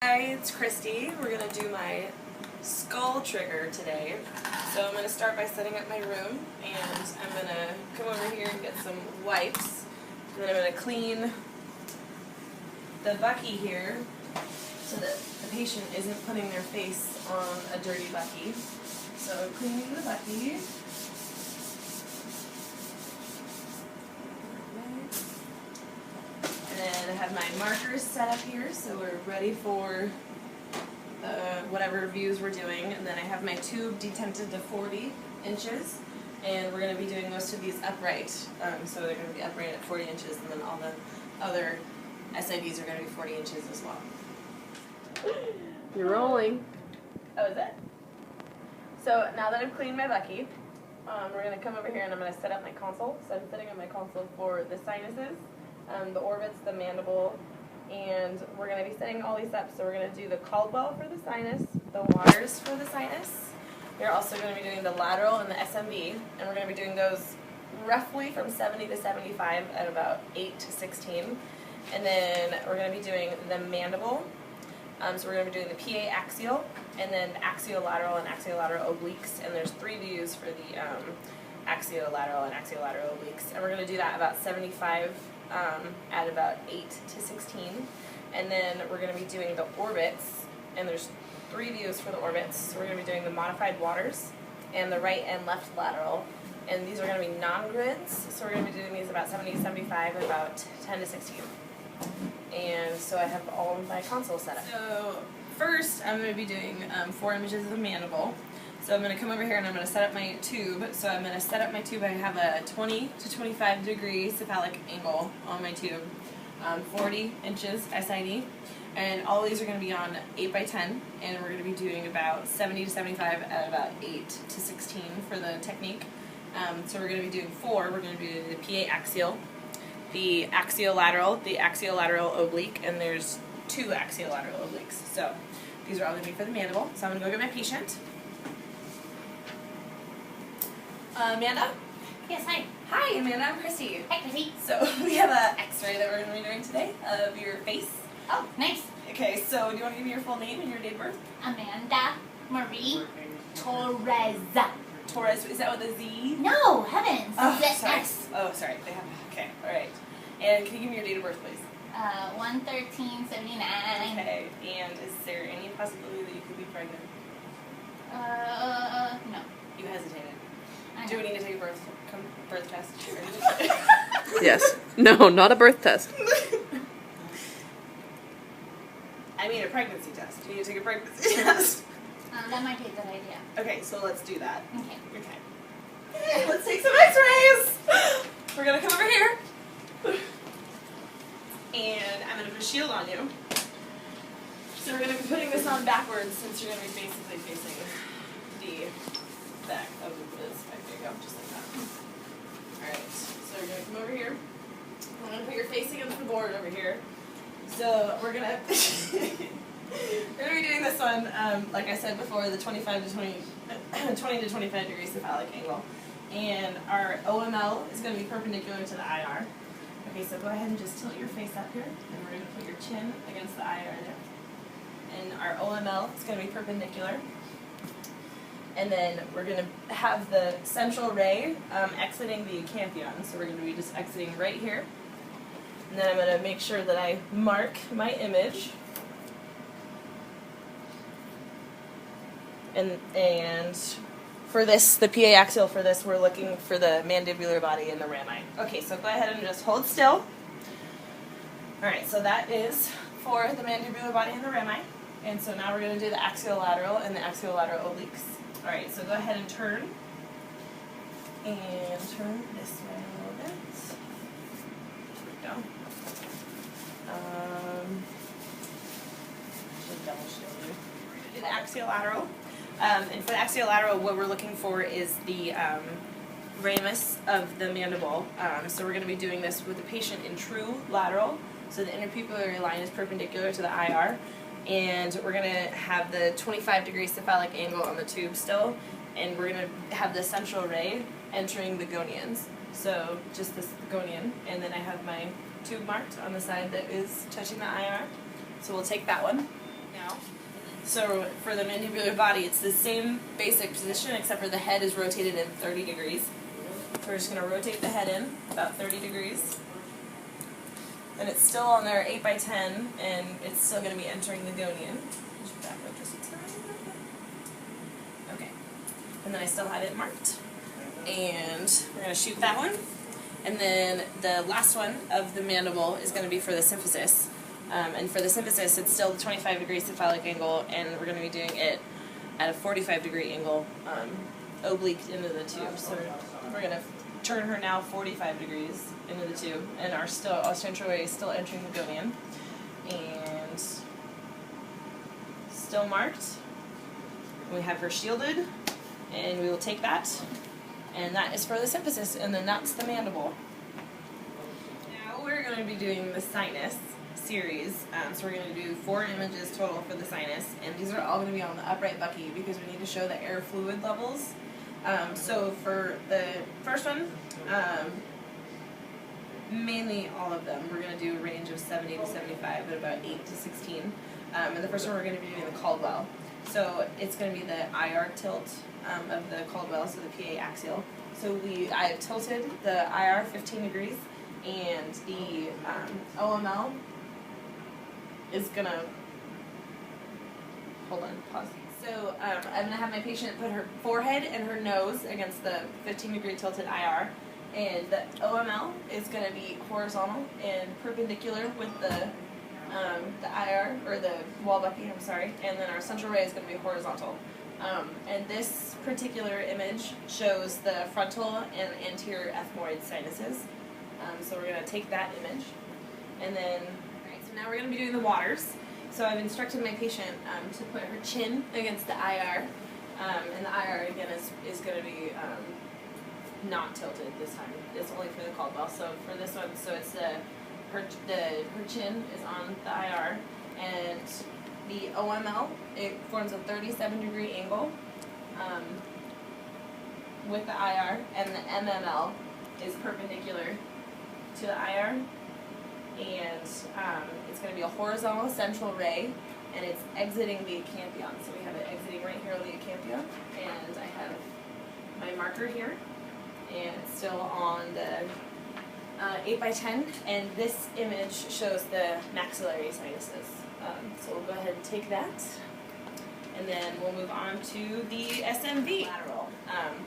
Hi, it's Kristy. We're going to do my skull trigger today. So I'm going to start by setting up my room, and I'm going to come over here and get some wipes. And then I'm going to clean the bucky here so that the patient isn't putting their face on a dirty bucky. So cleaning the bucky. And then I have my markers set up here, so we're ready for whatever views we're doing. And then I have my tube detented to 40 inches, and we're going to be doing most of these upright. So they're going to be upright at 40 inches, and then all the other SIVs are going to be 40 inches as well. You're rolling. Oh, is it? So now that I've cleaned my bucky, we're going to come over here and I'm going to set up my console. So I'm setting up my console for the sinuses, the orbits, the mandible, and we're going to be setting all these up. So we're going to do the Caldwell for the sinus, the Waters for the sinus. We're also going to be doing the lateral and the SMV, and we're going to be doing those roughly from 70 to 75 at about 8 to 16. And then we're going to be doing the mandible. So we're going to be doing the PA axial, and then axiolateral and axiolateral obliques, and there's 3 views for the axiolateral and axiolateral obliques. And we're going to do that about 75 at about 8 to 16. And then we're going to be doing the orbits, and there's 3 views for the orbits. So we're going to be doing the modified Waters and the right and left lateral. And these are going to be non-grids, so we're going to be doing these about 70 to 75 at about 10 to 16. And so I have all of my console set up. So first I'm going to be doing 4 images of the mandible. So I'm going to come over here and I'm going to set up my tube. So I'm going to set up my tube. I have a 20 to 25 degree cephalic angle on my tube, 40 inches SID. And all these are going to be on 8 by 10, and we're going to be doing about 70 to 75 at about 8 to 16 for the technique. So we're going to be doing 4. We're going to do the PA axial, the axiolateral oblique, and there's 2 axiolateral obliques. So these are all going to be for the mandible. So I'm going to go get my patient. Amanda? Yes, hi. Hi, Amanda. I'm Kristy. Hi, Kristy. So we have an X-ray that we're going to be doing today of your face. Oh, nice. Okay, so do you want to give me your full name and your date of birth? Amanda Marie Torres. Torres, is that with a Z? No, heavens. Oh, It's sorry. S. Oh, sorry. They have. Okay, all right. And can you give me your date of birth, please? 11379. Okay. And is there any possibility that you could be pregnant? No. You hesitated. I Do we know. need to take a birth test? Yes. No, not a birth test. I mean a pregnancy test. Do you need to take a pregnancy test? That might be a good idea. Okay, so let's do that. Okay. Okay. Let's take some x-rays! We're gonna come over here. And I'm gonna put a shield on you. So we're gonna be putting this on backwards since you're gonna be basically facing the back of this. There you go, just like that. Alright, so we're gonna come over here. I'm gonna put your face against the board over here. So we're gonna we're gonna be doing this one, like I said before, the 20 to 25 degree cephalic angle. And our OML is going to be perpendicular to the IR. Okay, so go ahead and just tilt your face up here, and we're going to put your chin against the IR there. And our OML is going to be perpendicular. And then we're going to have the central ray exiting the canthion. So we're going to be just exiting right here. And then I'm going to make sure that I mark my image. And for this, the PA axial for this, we're looking for the mandibular body and the rami. Okay, so go ahead and just hold still. Alright, so that is for the mandibular body and the rami. And so now we're going to do the axiolateral and the axiolateral obliques. Alright, so go ahead and turn. And turn this way a little bit. There we go. Should double shield you. We're going to do the axiolateral. And for the axiolateral, what we're looking for is the ramus of the mandible. So we're going to be doing this with the patient in true lateral. So the interpupillary line is perpendicular to the IR. And we're going to have the 25 degree cephalic angle on the tube still. And we're going to have the central ray entering the gonians. So just this gonian. And then I have my tube marked on the side that is touching the IR. So we'll take that one. Now now. So for the mandibular body, it's the same basic position except for the head is rotated in 30 degrees. So we're just going to rotate the head in about 30 degrees. And it's still on there 8 by 10, and it's still going to be entering the gonian. Just back up just a tiny bit. Okay. And then I still have it marked. And we're going to shoot that one. And then the last one of the mandible is going to be for the symphysis. And for the symphysis, it's still 25 degree cephalic angle, and we're going to be doing it at a 45 degree angle, oblique into the tube. So we're going to turn her now 45 degrees into the tube, and our central ray is still entering the gonian. And still marked. We have her shielded, and we will take that. And that is for the symphysis, and then that's the mandible. Now we're going to be doing the sinus series. So we're going to do 4 images total for the sinus, and these are all going to be on the upright bucky because we need to show the air fluid levels. So for the first one, mainly all of them, we're going to do a range of 70 to 75, but about 8 to 16. And the first one we're going to be doing the Caldwell. So it's going to be the IR tilt of the Caldwell, so the PA axial. So I have tilted the IR 15 degrees, and the OML is going to, hold on, pause. So I'm going to have my patient put her forehead and her nose against the 15 degree tilted IR, and the OML is going to be horizontal and perpendicular with the IR, or the wall bucky, I'm sorry, and then our central ray is going to be horizontal. And this particular image shows the frontal and anterior ethmoid sinuses. So we're going to take that image, and then, alright, so now we're going to be doing the waters. So I've instructed my patient to put her chin against the IR, and the IR again is going to be not tilted this time. It's only for the Caldwell. So for this one, so it's her chin is on the IR, and the OML, it forms a 37 degree angle with the IR, and the MML is perpendicular to the IR, and it's going to be a horizontal central ray, and it's exiting the acampion. So we have it exiting right here on the acampion, and I have my marker here, and it's still on the 8 by 10, and this image shows the maxillary sinuses. So we'll go ahead and take that, and then we'll move on to the SMV lateral.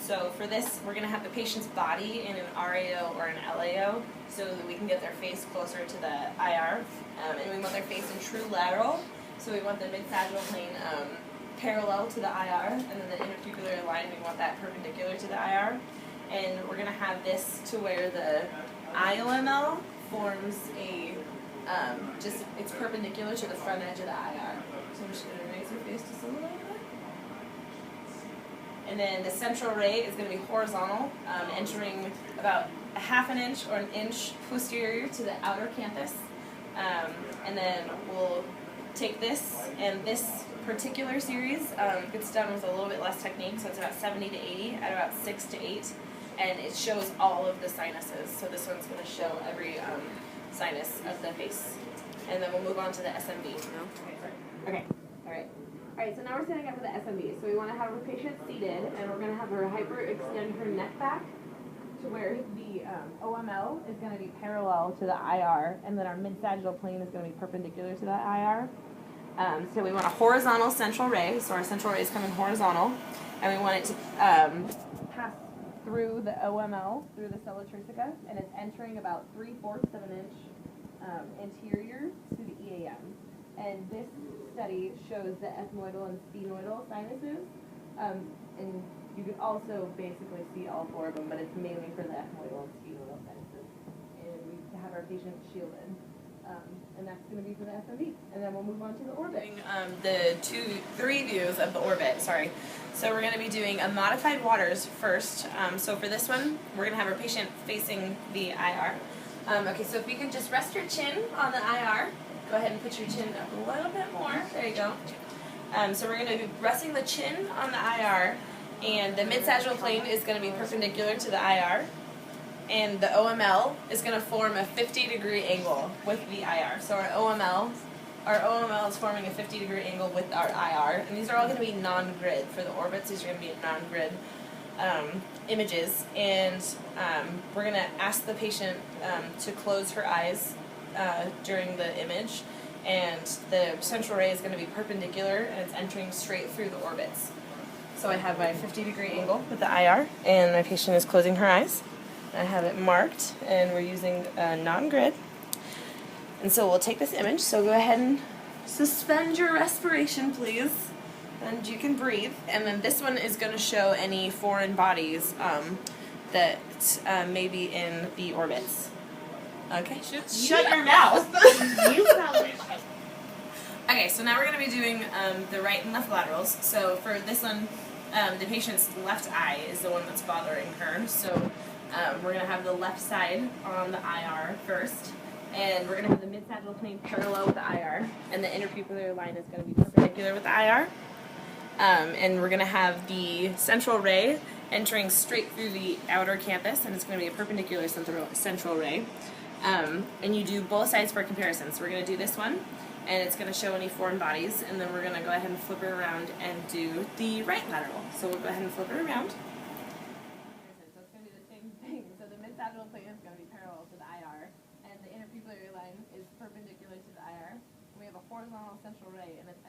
So for this, we're going to have the patient's body in an RAO or an LAO so that we can get their face closer to the IR, and we want their face in true lateral, so we want the mid-sagittal plane parallel to the IR, and then the interpupillary line, we want that perpendicular to the IR, and we're going to have this to where the IOML forms a, it's perpendicular to the front edge of the IR. So I'm just going to raise her face just a little bit. And then the central ray is going to be horizontal, entering about a half an inch or an inch posterior to the outer canthus. And then we'll take this, and this particular series gets done with a little bit less technique, so it's about 70 to 80 at about 6 to 8. And it shows all of the sinuses. So this one's going to show every sinus of the face. And then we'll move on to the SMV. Okay, all right. All right, so now we're setting up for the SMV. So we want to have our patient seated, and we're going to have her hyperextend her neck back to where the OML is going to be parallel to the IR, and then our mid-sagittal plane is going to be perpendicular to that IR. So we want a horizontal central ray. So our central ray is coming horizontal, and we want it to pass through the OML, through the sella tristica, and it's entering about 3/4 of an inch anterior to the EAM. And this study shows the ethmoidal and sphenoidal sinuses, and you can also basically see all 4 of them, but it's mainly for the ethmoidal and sphenoidal sinuses. And we have our patient shielded. And that's going to be for the SMV. And then we'll move on to the orbit. The 3 views of the orbit, sorry. So we're going to be doing a modified waters first. So for this one, we're going to have our patient facing the IR. Okay, so if you could just rest your chin on the IR. Go ahead and put your chin up a little bit more. There you go. So we're going to be resting the chin on the IR, and the mid-sagittal plane is going to be perpendicular to the IR. And the OML is going to form a 50 degree angle with the IR. So our OML our OML is forming a 50-degree angle with our IR, and these are all going to be non-grid. For the orbits, these are going to be non-grid images, and we're going to ask the patient to close her eyes during the image, and the central ray is going to be perpendicular, and it's entering straight through the orbits. So I have my 50-degree angle with the IR, and my patient is closing her eyes. I have it marked, and we're using non-grid. And so we'll take this image, so go ahead and suspend your respiration, please. And you can breathe. And then this one is going to show any foreign bodies that may be in the orbits. Okay, shut your mouth. You probably should. Okay, so now we're going to be doing the right and left laterals. So for this one, the patient's left eye is the one that's bothering her. So we're going to have the left side on the IR first. And we're going to have the mid-sagittal plane parallel with the IR. And the interpupillary line is going to be perpendicular with the IR. And we're going to have the central ray entering straight through the outer campus. And it's going to be a perpendicular central ray. And you do both sides for comparison. So we're going to do this one. And it's going to show any foreign bodies. And then we're going to go ahead and flip it around and do the right lateral. So we'll go ahead and flip it around. So it's going to be the same thing. So the mid-sagittal plane is going to be parallel to the IR. And the interpupillary line is perpendicular to the IR. And we have a horizontal central ray, and it's